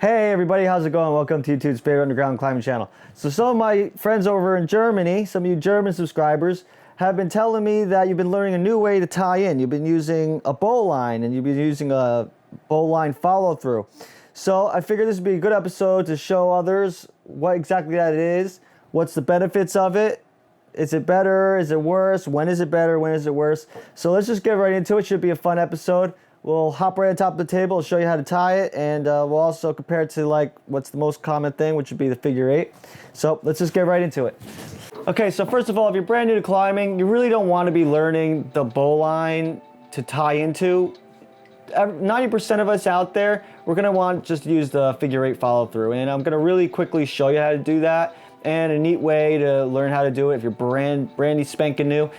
Hey everybody, how's it going? Welcome to YouTube's favorite underground climbing channel. So some of my friends over in Germany, some of you German subscribers, have been telling me that you've been learning a new way to tie in. You've been using a bowline and you've been using a bowline follow-through. So I figured this would be a good episode to show others what exactly that is, what's the benefits of it. Is it better? Is it worse? When is it better? When is it worse? So let's just get right into it. Should be a fun episode. We'll hop right on top of the table, I'll show you how to tie it, and we'll also compare it to like what's the most common thing, which would be the figure eight. So let's just get right into it. Okay, so first of all, if you're brand new to climbing, you really don't want to be learning the bowline to tie into. 90% of us out there, we're going to want just to use the figure eight follow through, and I'm going to really quickly show you how to do that. And a neat way to learn how to do it if you're brandy spanking new.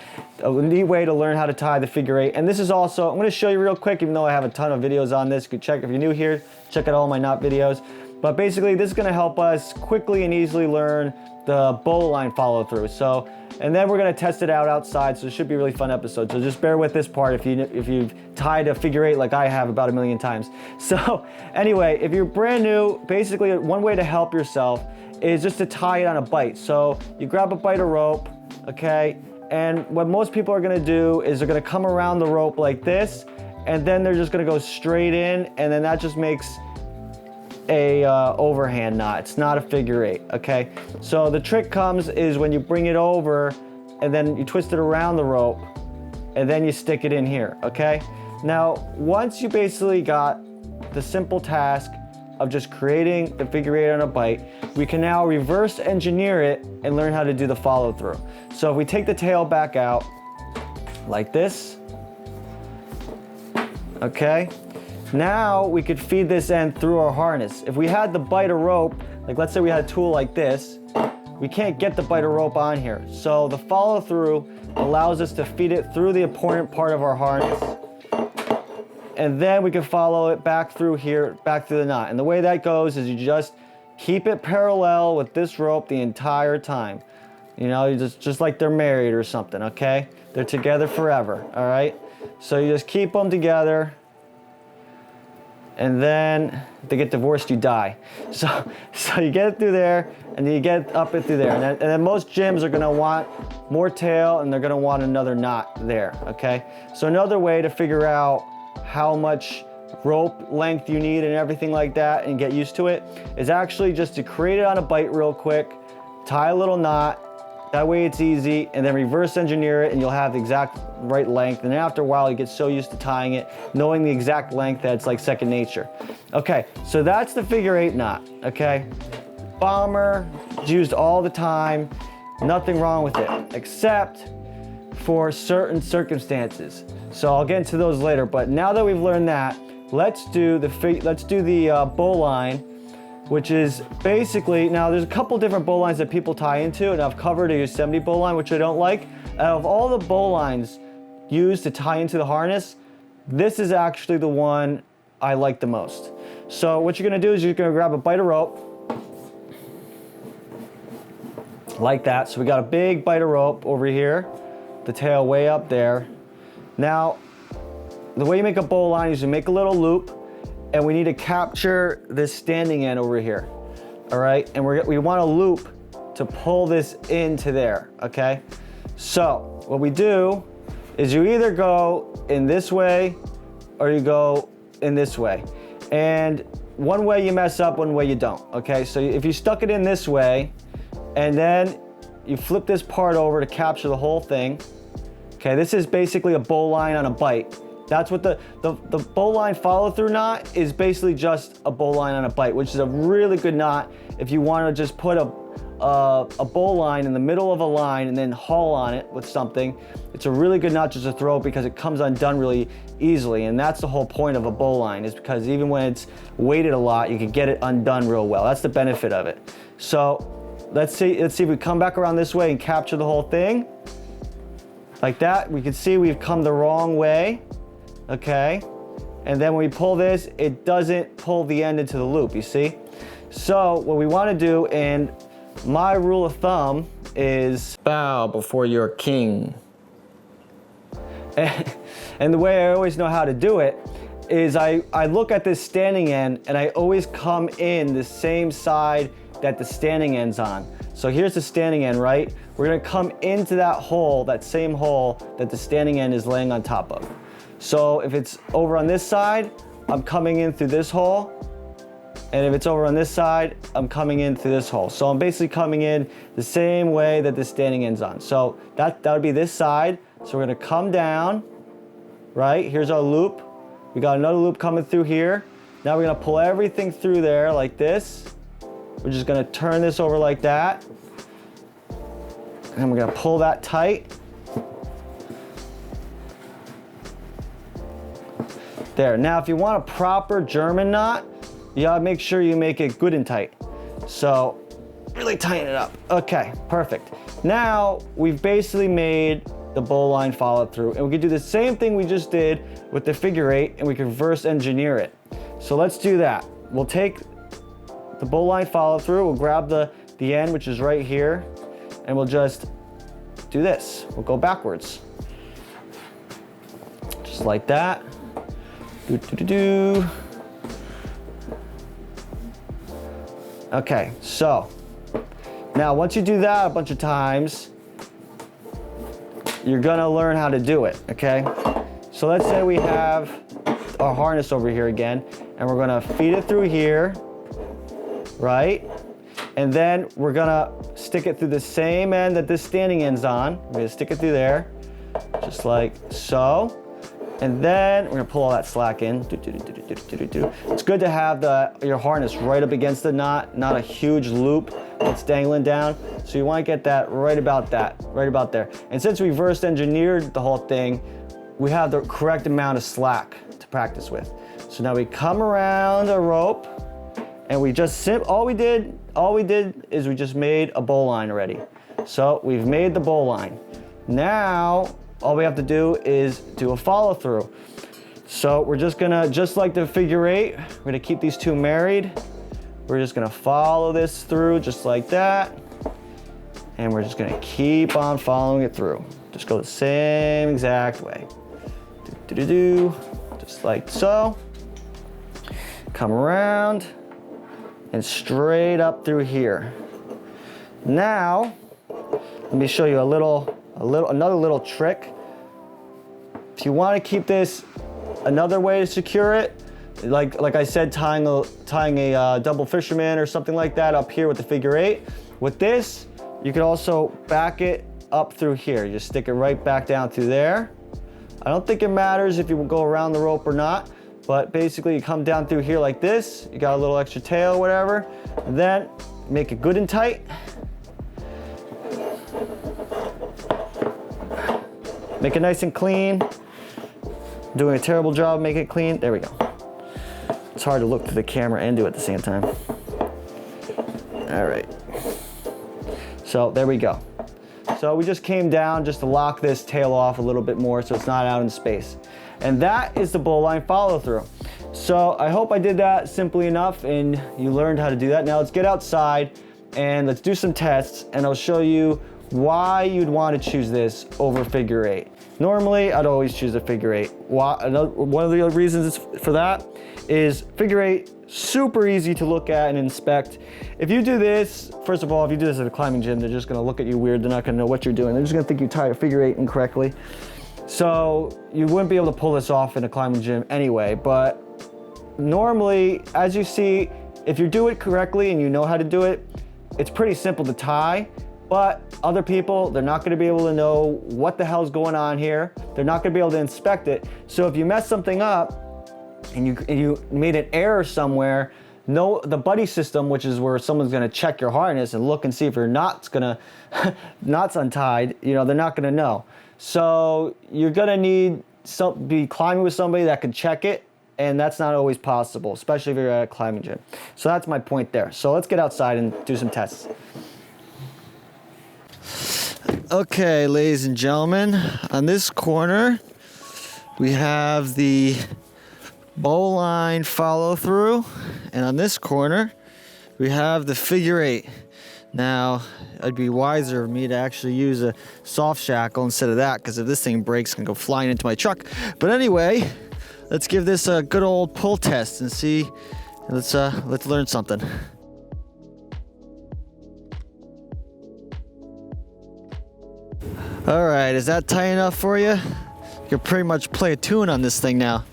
A neat way to learn how to tie the figure eight. And this is also, I'm going to show you real quick, even though I have a ton of videos on this. You can check, if you're new here, check out all my not videos. But basically, this is going to help us quickly and easily learn the bowline follow through. So, and then we're going to test it out outside, so it should be a really fun episode. So just bear with this part if you've tied a figure eight like I have about 1,000,000 times. So anyway, if you're brand new, basically one way to help yourself is just to tie it on a bite. So you grab a bite of rope, okay? And what most people are gonna do is they're gonna come around the rope like this, and then they're just gonna go straight in, and then that just makes a overhand knot. It's not a figure eight, okay? So the trick comes is when you bring it over, and then you twist it around the rope, and then you stick it in here, okay? Now, once you basically got the simple task of just creating the figure eight on a bite, we can now reverse engineer it and learn how to do the follow through. So if we take the tail back out like this, okay? Now we could feed this end through our harness. If we had the bite of rope, like let's say we had a tool like this, we can't get the bite of rope on here. So the follow through allows us to feed it through the important part of our harness. And then we can follow it back through here, back through the knot. And the way that goes is you just keep it parallel with this rope the entire time. You know, you just like they're married or something, okay? They're together forever, all right? So you just keep them together, and then if they get divorced, you die. So you get it through there, and then you get up it through there. And then most gyms are gonna want more tail, and they're gonna want another knot there, okay? So another way to figure out how much rope length you need and everything like that and get used to it is actually just to create it on a bite real quick, tie a little knot, that way it's easy, and then reverse engineer it and you'll have the exact right length. And then after a while you get so used to tying it, knowing the exact length that it's like second nature. Okay, so that's the figure eight knot, okay? Bomber, it's used all the time, nothing wrong with it, except for certain circumstances. So I'll get into those later, but now that we've learned that, let's do the bowline, which is basically, now there's a couple different bowlines that people tie into, and I've covered a Yosemite bowline, which I don't like. Out of all the bowlines used to tie into the harness, this is actually the one I like the most. So what you're gonna do is you're gonna grab a bite of rope, like that. So we got a big bite of rope over here, the tail way up there. Now, the way you make a bowline is you make a little loop, and we need to capture this standing end over here, all right? And we want a loop to pull this into there, okay? So what we do is you either go in this way or you go in this way. And one way you mess up, one way you don't, okay? So if you stuck it in this way, and then you flip this part over to capture the whole thing, okay, this is basically a bowline on a bite. That's what the bowline follow through knot is, basically just a bowline on a bite, which is a really good knot if you want to just put a bowline in the middle of a line and then haul on it with something. It's a really good knot just to throw because it comes undone really easily, and that's the whole point of a bowline, is because even when it's weighted a lot, you can get it undone real well. That's the benefit of it. So let's see if we come back around this way and capture the whole thing. Like that, we can see we've come the wrong way, okay? And then when we pull this, it doesn't pull the end into the loop, you see? So what we wanna do, and my rule of thumb is bow before you're king. And the way I always know how to do it is I look at this standing end and I always come in the same side that the standing end's on. So here's the standing end, right? We're gonna come into that hole, that same hole that the standing end is laying on top of. So if it's over on this side, I'm coming in through this hole. And if it's over on this side, I'm coming in through this hole. So I'm basically coming in the same way that the standing end's on. So that would be this side. So we're gonna come down, right? Here's our loop. We got another loop coming through here. Now we're gonna pull everything through there like this. We're just gonna turn this over like that. And we're gonna pull that tight. There, now if you want a proper German knot, you gotta make sure you make it good and tight. So really tighten it up. Okay, perfect. Now we've basically made the bowline follow through, and we can do the same thing we just did with the figure eight, and we can reverse engineer it. So let's do that. We'll take the bowline follow through, we'll grab the end, which is right here, and we'll just do this. We'll go backwards. Just like that. Do, do, do, do. Okay, so now once you do that a bunch of times, you're gonna learn how to do it, okay? So let's say we have our harness over here again, and we're gonna feed it through here, right? And then we're gonna stick it through the same end that this standing end's on. We're gonna stick it through there, just like so. And then we're gonna pull all that slack in. It's good to have your harness right up against the knot, not a huge loop that's dangling down. So you wanna get that right about there. And since we reverse engineered the whole thing, we have the correct amount of slack to practice with. So now we come around a rope, and we just all we did is we just made a bowline already. So we've made the bowline. Now, all we have to do is do a follow through. So we're just gonna, just like the figure eight, we're gonna keep these two married. We're just gonna follow this through just like that. And we're just gonna keep on following it through. Just go the same exact way. Just like so. Come around and straight up through here. Now, let me show you another little trick. If you want to keep this another way to secure it, like I said, tying a double fisherman or something like that up here with the figure eight. With this, you can also back it up through here. You just stick it right back down through there. I don't think it matters if you go around the rope or not, but basically you come down through here like this. You got a little extra tail or whatever, and then make it good and tight. Make it nice and clean. I'm doing a terrible job making it clean. There we go. It's hard to look to the camera and do it at the same time. All right. So there we go. So we just came down just to lock this tail off a little bit more so it's not out in space. And that is the bowline follow through. So I hope I did that simply enough and you learned how to do that. Now let's get outside and let's do some tests, and I'll show you why you'd want to choose this over figure eight. Normally, I'd always choose a figure eight. One of the other reasons for that is figure eight, super easy to look at and inspect. If you do this, first of all, if you do this at a climbing gym, they're just gonna look at you weird. They're not gonna know what you're doing. They're just gonna think you tie a figure eight incorrectly. So you wouldn't be able to pull this off in a climbing gym anyway, but normally, as you see, if you do it correctly and you know how to do it, it's pretty simple to tie. But other people, they're not gonna be able to know what the hell's going on here. They're not gonna be able to inspect it. So if you mess something up and you made an error somewhere, the buddy system, which is where someone's gonna check your harness and look and see if your knot's untied, they're not gonna know. So you're gonna need be climbing with somebody that can check it, and that's not always possible, especially if you're at a climbing gym. So that's my point there. So let's get outside and do some tests. Okay, ladies and gentlemen, on this corner, we have the bowline follow through, and on this corner, we have the figure eight. Now, it'd be wiser of me to actually use a soft shackle instead of that, because if this thing breaks, it can go flying into my truck. But anyway, let's give this a good old pull test and see. Let's learn something. All right, is that tight enough for you? You can pretty much play a tune on this thing now.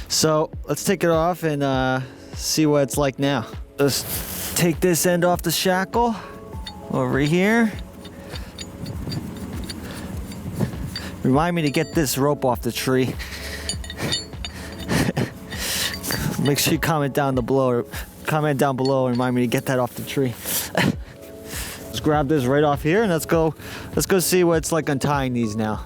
So let's take it off and see what it's like now. Let's take this end off the shackle over here. Remind me to get this rope off the tree. Make sure you comment down below and remind me to get that off the tree. Let's grab this right off here and let's go see what it's like untying these now.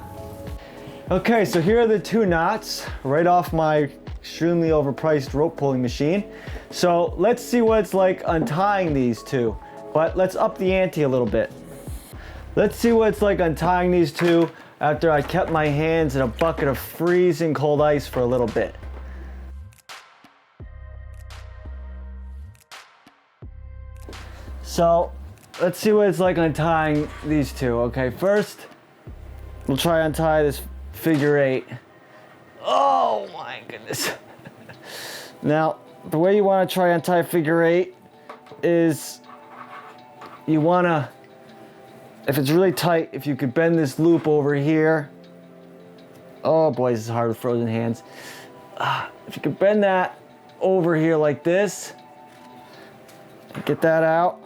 Okay, so here are the 2 knots right off my extremely overpriced rope pulling machine. So let's see what it's like untying these 2, but let's up the ante a little bit. Let's see what it's like untying these 2 after I kept my hands in a bucket of freezing cold ice for a little bit. So let's see what it's like untying these 2. Okay, first we'll try to untie this figure 8. Oh my goodness. Now, the way you want to try and untie figure 8 is you want to, if it's really tight, if you could bend this loop over here. Oh boy, this is hard with frozen hands. If you could bend that over here like this, get that out.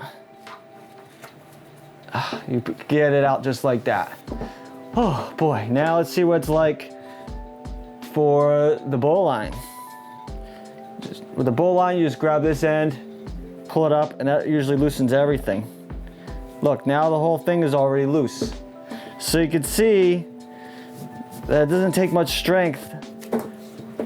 You get it out just like that. Oh boy, now let's see what it's like for the bowline. With the bowline, you just grab this end, pull it up, and that usually loosens everything. Look, now the whole thing is already loose. So you can see that it doesn't take much strength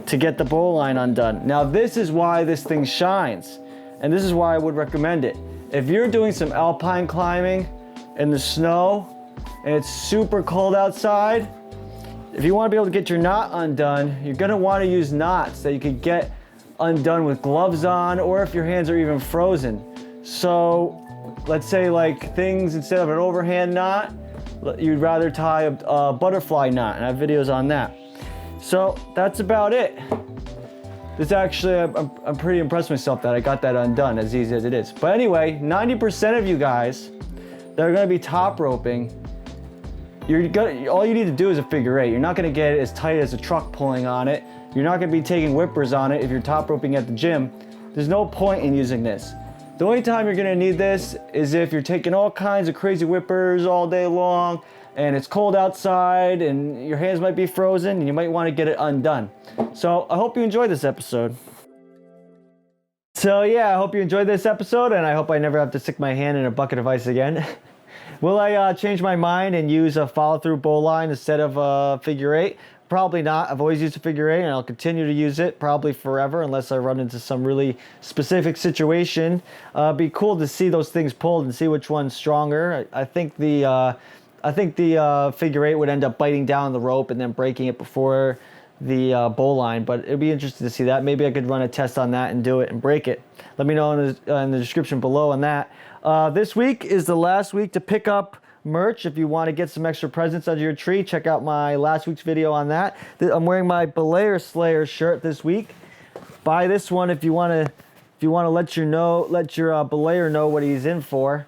to get the bowline undone. Now this is why this thing shines, and this is why I would recommend it. If you're doing some alpine climbing in the snow and it's super cold outside, if you want to be able to get your knot undone, you're going to want to use knots that you could get undone with gloves on, or if your hands are even frozen. So let's say like things, instead of an overhand knot, you'd rather tie a butterfly knot, and I have videos on that. So that's about it. This actually, I'm pretty impressed with myself that I got that undone as easy as it is. But anyway, 90% of you guys that are going to be top roping, all you need to do is a figure 8. You're not going to get it as tight as a truck pulling on it. You're not going to be taking whippers on it if you're top roping at the gym. There's no point in using this. The only time you're going to need this is if you're taking all kinds of crazy whippers all day long and it's cold outside and your hands might be frozen and you might want to get it undone. So I hope you enjoyed this episode. So yeah, I hope you enjoyed this episode, and I hope I never have to stick my hand in a bucket of ice again. Will I change my mind and use a follow-through bowline instead of a figure 8? Probably not. I've always used a figure 8 and I'll continue to use it probably forever unless I run into some really specific situation. It'd be cool to see those things pulled and see which one's stronger. I think the figure 8 would end up biting down the rope and then breaking it before the bowline, but it'd be interesting to see that. Maybe I could run a test on that and do it and break it. Let me know in the description below on that. This week is the last week to pick up merch. If you want to get some extra presents under your tree, check out my last week's video on that. I'm wearing my Belayer Slayer shirt this week. Buy this one if you want to let your belayer know what he's in for.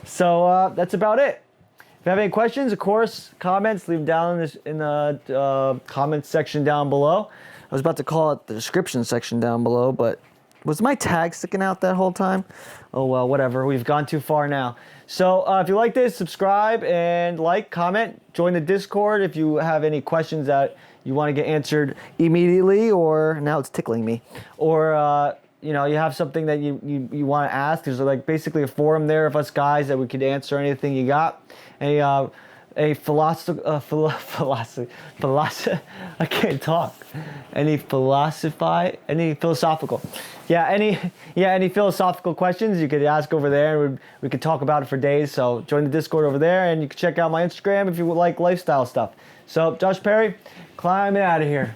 So that's about it. If you have any questions, of course, comments, leave them down in the comments section down below. I was about to call it the description section down below, but was my tag sticking out that whole time? Oh well, whatever. We've gone too far now. So if you like this, subscribe and comment. Join the Discord if you have any questions that you want to get answered immediately, or now it's tickling me, or you have something that you want to ask. There's like basically a forum there of us guys that we could answer anything you got. I can't talk. Any philosophical. Any philosophical questions you could ask over there, and we could talk about it for days. So join the Discord over there, and you can check out my Instagram if you like lifestyle stuff. So Josh Perry, climbing out of here.